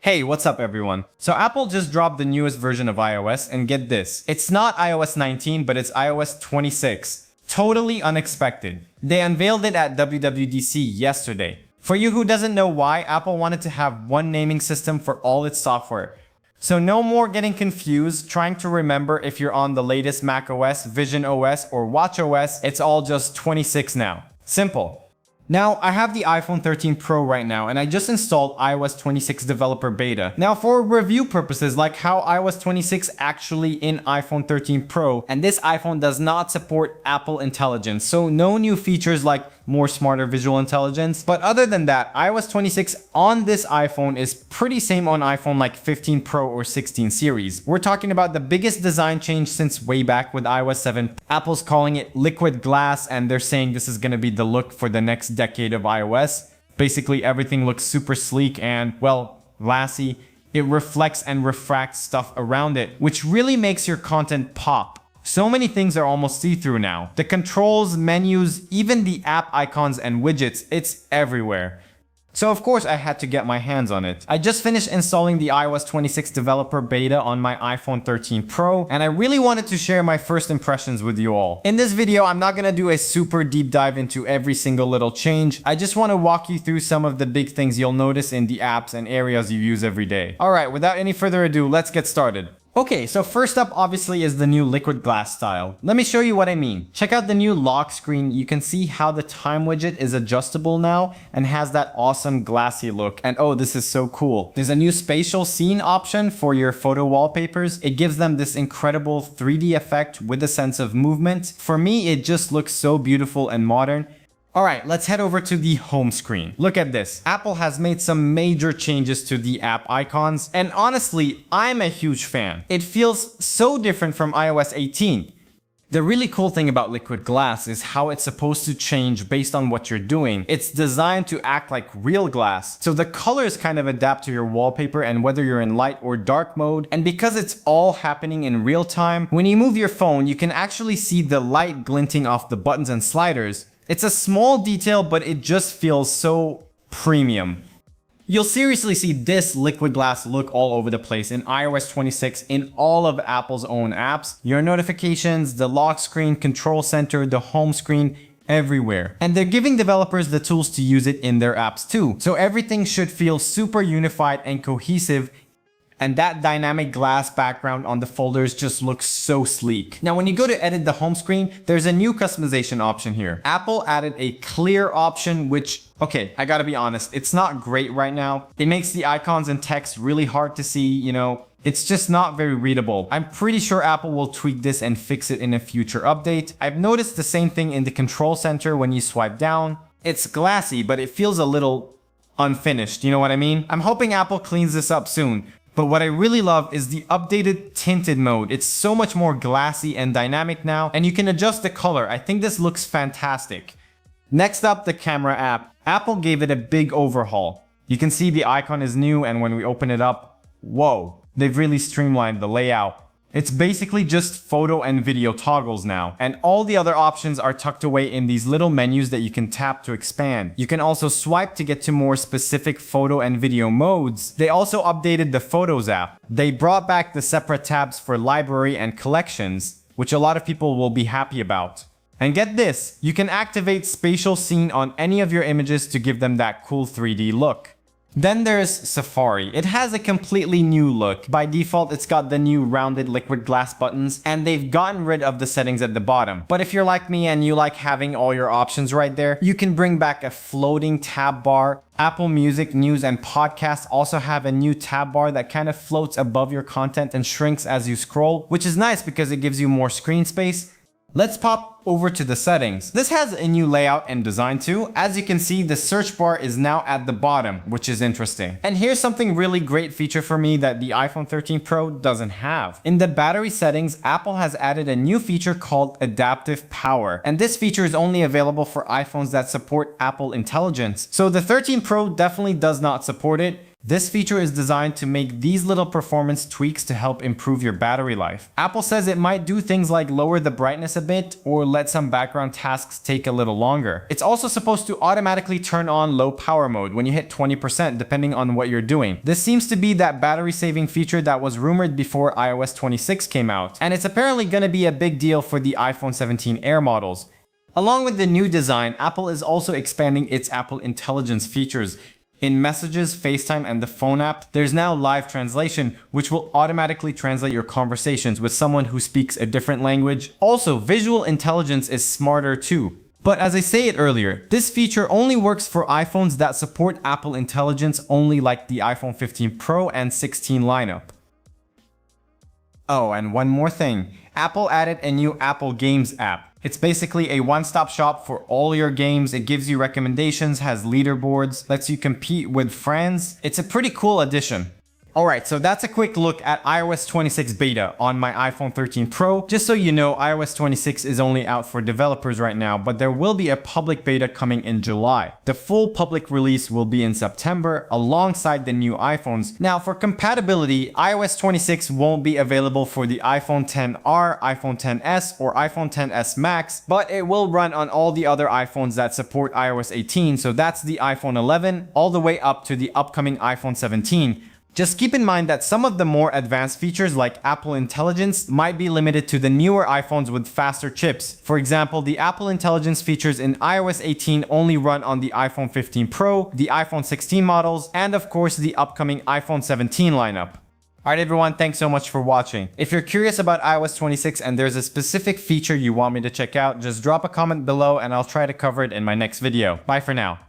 Hey, what's up everyone? So Apple just dropped the newest version of iOS, and get this, it's not iOS 19, but it's iOS 26. Totally unexpected. They unveiled it at WWDC yesterday. For you who doesn't know why, Apple wanted to have one naming system for all its software. So no more getting confused, trying to remember if you're on the latest macOS, Vision OS, or watchOS, it's all just 26 now. Simple. Now, I have the iPhone 13 Pro right now, and I just installed iOS 26 Developer Beta. Now, for review purposes, like how iOS 26 actually in iPhone 13 Pro, and this iPhone does not support Apple Intelligence, so no new features like more smarter visual intelligence. But other than that, iOS 26 on this iPhone is pretty same on iPhone like 15 Pro or 16 series. We're talking about the biggest design change since way back with iOS 7. Apple's calling it liquid glass, and they're saying this is going to be the look for the next decade of iOS. Basically, everything looks super sleek and, well, glassy. It reflects and refracts stuff around it, which really makes your content pop. So many things are almost see-through now. The controls, menus, even the app icons and widgets, it's everywhere. So of course I had to get my hands on it. I just finished installing the iOS 26 Developer Beta on my iPhone 13 Pro, and I really wanted to share my first impressions with you all. In this video, I'm not gonna do a super deep dive into every single little change. I just want to walk you through some of the big things you'll notice in the apps and areas you use every day. Alright, without any further ado, let's get started. Okay, so first up obviously is the new liquid glass style. Let me show you what I mean. Check out the new lock screen. You can see how the time widget is adjustable now and has that awesome glassy look. And oh, this is so cool. There's a new spatial scene option for your photo wallpapers. It gives them this incredible 3D effect with a sense of movement. For me, it just looks so beautiful and modern. Alright, let's head over to the home screen. Look at this. Apple has made some major changes to the app icons, and honestly, I'm a huge fan. It feels so different from iOS 18. The really cool thing about liquid glass is how it's supposed to change based on what you're doing. It's designed to act like real glass, so the colors kind of adapt to your wallpaper and whether you're in light or dark mode. And because it's all happening in real time, when you move your phone, you can actually see the light glinting off the buttons and sliders. It's a small detail, but it just feels so premium. You'll seriously see this liquid glass look all over the place in iOS 26 in all of Apple's own apps. Your notifications, the lock screen, control center, the home screen, everywhere. And they're giving developers the tools to use it in their apps too. So everything should feel super unified and cohesive. And that dynamic glass background on the folders just looks so sleek. Now, when you go to edit the home screen, there's a new customization option here. Apple added a clear option, which, okay, I gotta be honest, it's not great right now. It makes the icons and text really hard to see, you know. It's just not very readable. I'm pretty sure Apple will tweak this and fix it in a future update. I've noticed the same thing in the control center when you swipe down. It's glassy, but it feels a little unfinished, you know what I mean? I'm hoping Apple cleans this up soon. But what I really love is the updated tinted mode. It's so much more glassy and dynamic now, and you can adjust the color. I think this looks fantastic. Next up, the camera app. Apple gave it a big overhaul. You can see the icon is new, and when we open it up, whoa, they've really streamlined the layout. It's basically just photo and video toggles now, and all the other options are tucked away in these little menus that you can tap to expand. You can also swipe to get to more specific photo and video modes. They also updated the Photos app. They brought back the separate tabs for library and collections, which a lot of people will be happy about. And get this, you can activate spatial scene on any of your images to give them that cool 3D look. Then there's Safari. It has a completely new look. By default, it's got the new rounded liquid glass buttons, and they've gotten rid of the settings at the bottom. But if you're like me and you like having all your options right there, you can bring back a floating tab bar. Apple Music, News, and Podcasts also have a new tab bar that kind of floats above your content and shrinks as you scroll, which is nice because it gives you more screen space. Let's pop over to the settings. This has a new layout and design too. As you can see, the search bar is now at the bottom, which is interesting. And here's something really great feature for me that the iPhone 13 Pro doesn't have. In the battery settings, Apple has added a new feature called Adaptive Power. And this feature is only available for iPhones that support Apple Intelligence. So the 13 Pro definitely does not support it. This feature is designed to make these little performance tweaks to help improve your battery life. Apple says it might do things like lower the brightness a bit or let some background tasks take a little longer. It's also supposed to automatically turn on low power mode when you hit 20% depending on what you're doing. This seems to be that battery saving feature that was rumored before iOS 26 came out, and it's apparently going to be a big deal for the iPhone 17 Air models. Along with the new design, Apple is also expanding its Apple Intelligence features. In Messages, FaceTime, and the Phone app, there's now live translation, which will automatically translate your conversations with someone who speaks a different language. Also, visual intelligence is smarter too. But as I said earlier, this feature only works for iPhones that support Apple Intelligence only, like the iPhone 15 Pro and 16 lineup. Oh, and one more thing. Apple added a new Apple Games app. It's basically a one-stop shop for all your games. It gives you recommendations, has leaderboards, lets you compete with friends. It's a pretty cool addition. Alright, so that's a quick look at iOS 26 beta on my iPhone 13 Pro. Just so you know, iOS 26 is only out for developers right now, but there will be a public beta coming in July. The full public release will be in September alongside the new iPhones. Now for compatibility, iOS 26 won't be available for the iPhone XR, iPhone XS, or iPhone XS Max, but it will run on all the other iPhones that support iOS 18, so that's the iPhone 11 all the way up to the upcoming iPhone 17. Just keep in mind that some of the more advanced features like Apple Intelligence might be limited to the newer iPhones with faster chips. For example, the Apple Intelligence features in iOS 18 only run on the iPhone 15 Pro, the iPhone 16 models, and of course the upcoming iPhone 17 lineup. Alright everyone, thanks so much for watching. If you're curious about iOS 26 and there's a specific feature you want me to check out, just drop a comment below and I'll try to cover it in my next video. Bye for now.